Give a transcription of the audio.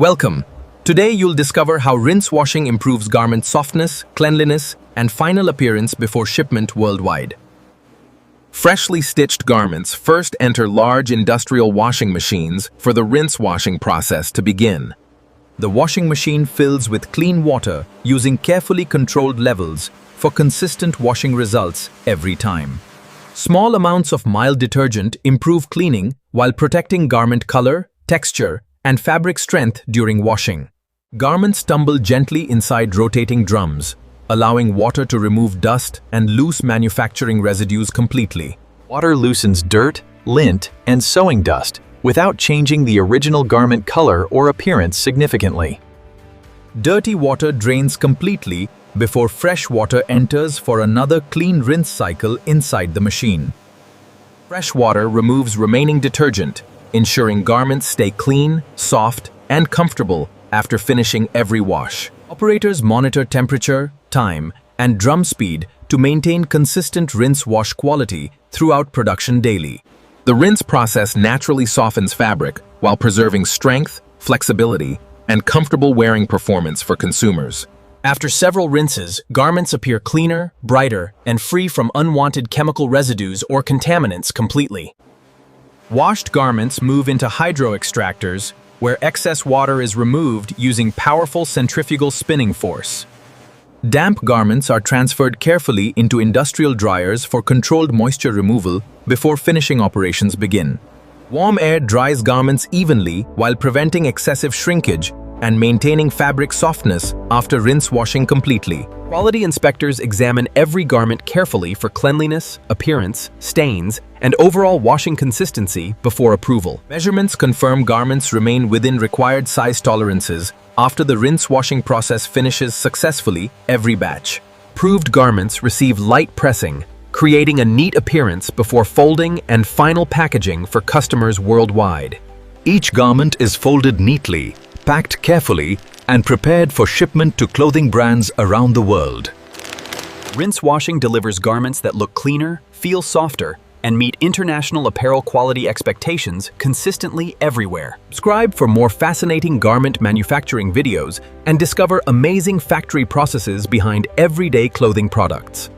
Welcome. Today you'll discover how rinse washing improves garment softness, cleanliness, and final appearance before shipment worldwide. Freshly stitched garments first enter large industrial washing machines for the rinse washing process to begin. The washing machine fills with clean water using carefully controlled levels for consistent washing results every time. Small amounts of mild detergent improve cleaning while protecting garment color, texture, and fabric strength during washing. Garments tumble gently inside rotating drums, allowing water to remove dust and loose manufacturing residues completely. Water loosens dirt, lint, and sewing dust without changing the original garment color or appearance significantly. Dirty water drains completely before fresh water enters for another clean rinse cycle inside the machine. Fresh water removes remaining detergent, ensuring garments stay clean, soft, and comfortable after finishing every wash. Operators monitor temperature, time, and drum speed to maintain consistent rinse-wash quality throughout production daily. The rinse process naturally softens fabric while preserving strength, flexibility, and comfortable wearing performance for consumers. After several rinses, garments appear cleaner, brighter, and free from unwanted chemical residues or contaminants completely. Washed garments move into hydro extractors, where excess water is removed using powerful centrifugal spinning force. Damp garments are transferred carefully into industrial dryers for controlled moisture removal before finishing operations begin. Warm air dries garments evenly while preventing excessive shrinkage and maintaining fabric softness after rinse washing completely. Quality inspectors examine every garment carefully for cleanliness, appearance, stains, and overall washing consistency before approval. Measurements confirm garments remain within required size tolerances after the rinse washing process finishes successfully every batch. Proved garments receive light pressing, creating a neat appearance before folding and final packaging for customers worldwide. Each garment is folded neatly, packed carefully, and prepared for shipment to clothing brands around the world. Rinse washing delivers garments that look cleaner, feel softer, and meet international apparel quality expectations consistently everywhere. Subscribe for more fascinating garment manufacturing videos and discover amazing factory processes behind everyday clothing products.